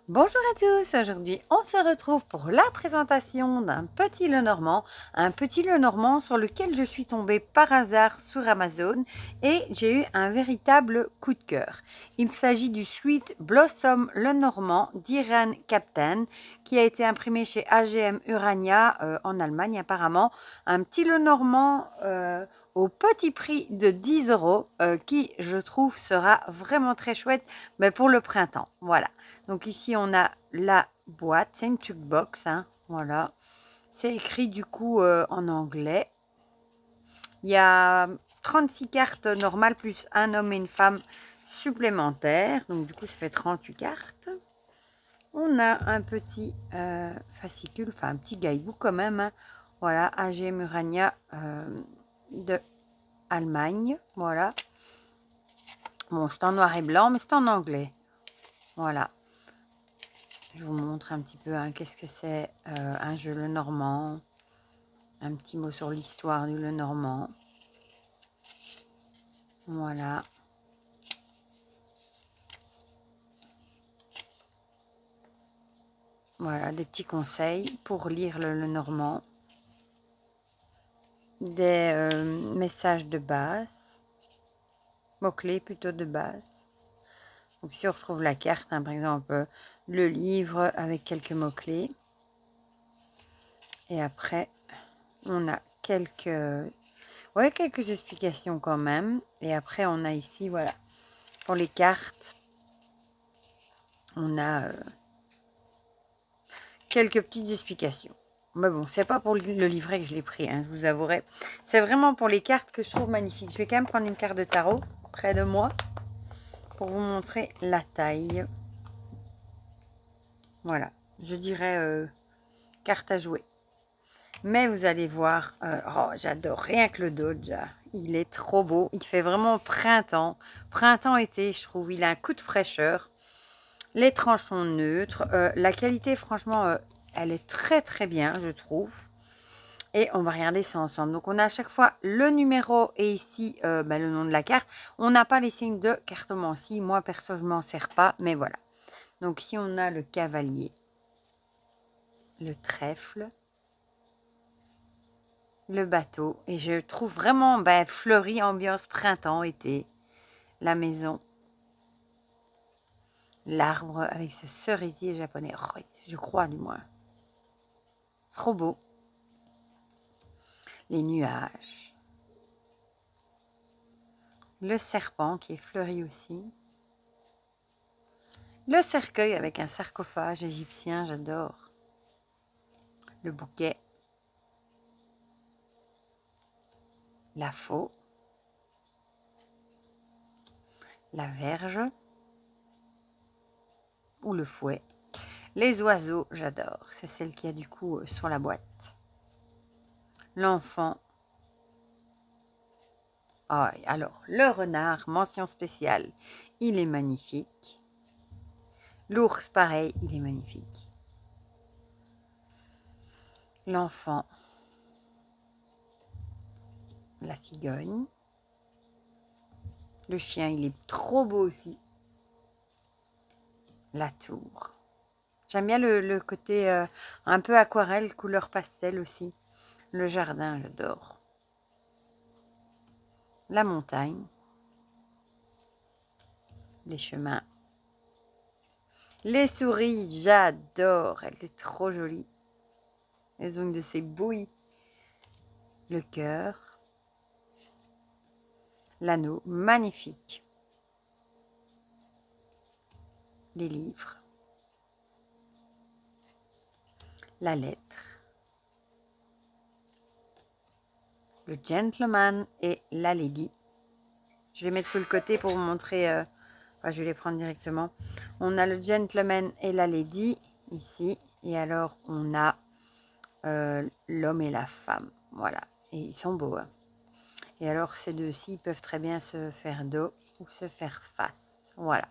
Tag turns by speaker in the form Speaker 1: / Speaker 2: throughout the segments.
Speaker 1: Bonjour à tous, aujourd'hui on se retrouve pour la présentation d'un petit Lenormand, un petit Lenormand sur lequel je suis tombée par hasard sur Amazon et j'ai eu un véritable coup de cœur. Il s'agit du Sweet Blossom Lenormand d'Irene Captain qui a été imprimé chez AGM Urania en Allemagne apparemment. Un petit Lenormand au petit prix de 10 € qui je trouve sera vraiment très chouette mais pour le printemps, voilà. Donc ici, on a la boîte, c'est une jukebox, hein, voilà. C'est écrit du coup en anglais. Il y a 36 cartes normales plus un homme et une femme supplémentaires. Donc du coup, ça fait 38 cartes. On a un petit fascicule, enfin un petit guidebook quand même. Hein. Voilà, AG Murania de Allemagne. Voilà. Bon, c'est en noir et blanc, mais c'est en anglais. Voilà. Je vous montre un petit peu hein, qu'est-ce que c'est un jeu Lenormand. Un petit mot sur l'histoire du Lenormand. Voilà. Voilà, des petits conseils pour lire le Lenormand. Des messages de base. Mots-clés plutôt de base. Donc ici on retrouve la carte, hein, par exemple le livre avec quelques mots-clés. Et après, on a quelques explications quand même. Et après, on a ici, voilà, pour les cartes, on a quelques petites explications. Mais bon, c'est pas pour le livret que je l'ai pris, hein, je vous avouerai. C'est vraiment pour les cartes que je trouve magnifiques. Je vais quand même prendre une carte de tarot près de moi pour vous montrer la taille. Voilà, je dirais carte à jouer. Mais vous allez voir, oh, j'adore rien que le dos déjà. Il est trop beau. Il fait vraiment printemps. Printemps-été, je trouve. Il a un coup de fraîcheur. Les tranches sont neutres. La qualité, franchement, elle est très très bien, je trouve. Et on va regarder ça ensemble. Donc, on a à chaque fois le numéro et ici le nom de la carte. On n'a pas les signes de cartomancie. Moi, perso, je ne m'en sers pas. Mais voilà. Donc, ici, on a le cavalier, le trèfle, le bateau. Et je trouve vraiment fleuri, ambiance printemps, été. La maison. L'arbre avec ce cerisier japonais. Oh, je crois, du moins. Trop beau. Les nuages. Le serpent qui est fleuri aussi. Le cercueil avec un sarcophage égyptien, j'adore. Le bouquet. La faux. La verge. Ou le fouet. Les oiseaux, j'adore. C'est celle qui a du coup sur la boîte. L'enfant. Ah, alors, le renard, mention spéciale. Il est magnifique. L'ours, pareil, il est magnifique. L'enfant. La cigogne. Le chien, il est trop beau aussi. La tour. J'aime bien le côté un peu aquarelle, couleur pastel aussi. Le jardin, j'adore. La montagne. Les chemins. Les souris, j'adore. Elle est trop jolie. Elles ont une de ces bouilles. Le cœur. L'anneau, magnifique. Les livres. La lettre. Le gentleman et la lady. Je vais mettre sur le côté pour vous montrer. Je vais les prendre directement. On a le gentleman et la lady ici. Et alors, on a l'homme et la femme. Voilà. Et ils sont beaux. Hein. Et alors, ces deux-ci peuvent très bien se faire dos ou se faire face. Voilà.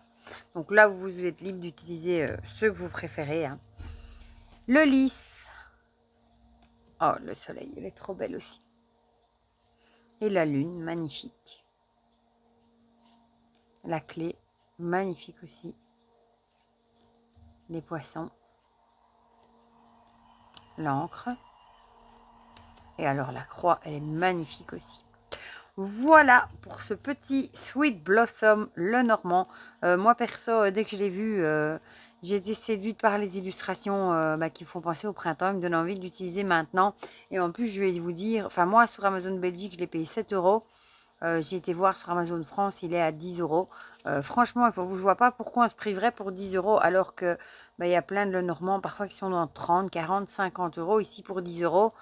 Speaker 1: Donc là, vous êtes libre d'utiliser ceux que vous préférez. Hein. Le lys. Oh, le soleil, elle est trop belle aussi. Et la lune, magnifique. La clé, magnifique aussi. les poissons, l'encre. Et alors la croix, elle est magnifique aussi. Voilà pour ce petit Sweet Blossom Lenormand. Moi perso, dès que je l'ai vu, j'ai été séduite par les illustrations qui me font penser au printemps. Ils me donnent envie de l'utiliser maintenant. Et en plus, je vais vous dire, enfin moi sur Amazon Belgique, je l'ai payé 7 euros. J'ai été voir sur Amazon France, il est à 10 euros. Franchement, je ne vois pas pourquoi on se priverait pour 10 euros alors que il y a plein de Lenormand parfois qui sont dans 30, 40, 50 euros. Ici pour 10 euros.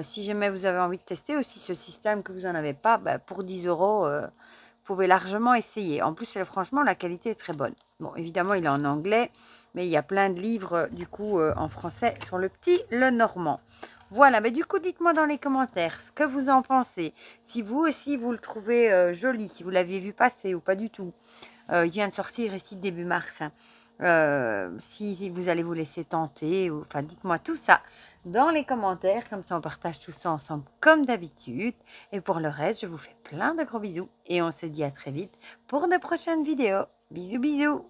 Speaker 1: Si jamais vous avez envie de tester aussi ce système que vous n'en avez pas, pour 10 euros, vous pouvez largement essayer. En plus, franchement, la qualité est très bonne. Bon, évidemment, il est en anglais, mais il y a plein de livres du coup en français sur le petit Lenormand. Voilà, mais du coup, dites-moi dans les commentaires ce que vous en pensez. Si vous aussi, vous le trouvez joli, si vous l'aviez vu passer ou pas du tout. Il vient de sortir ici début mars. Hein. Si vous allez vous laisser tenter, enfin, dites-moi tout ça dans les commentaires. Comme ça, on partage tout ça ensemble comme d'habitude. Et pour le reste, je vous fais plein de gros bisous. Et on se dit à très vite pour de prochaines vidéos. Bisous, bisous.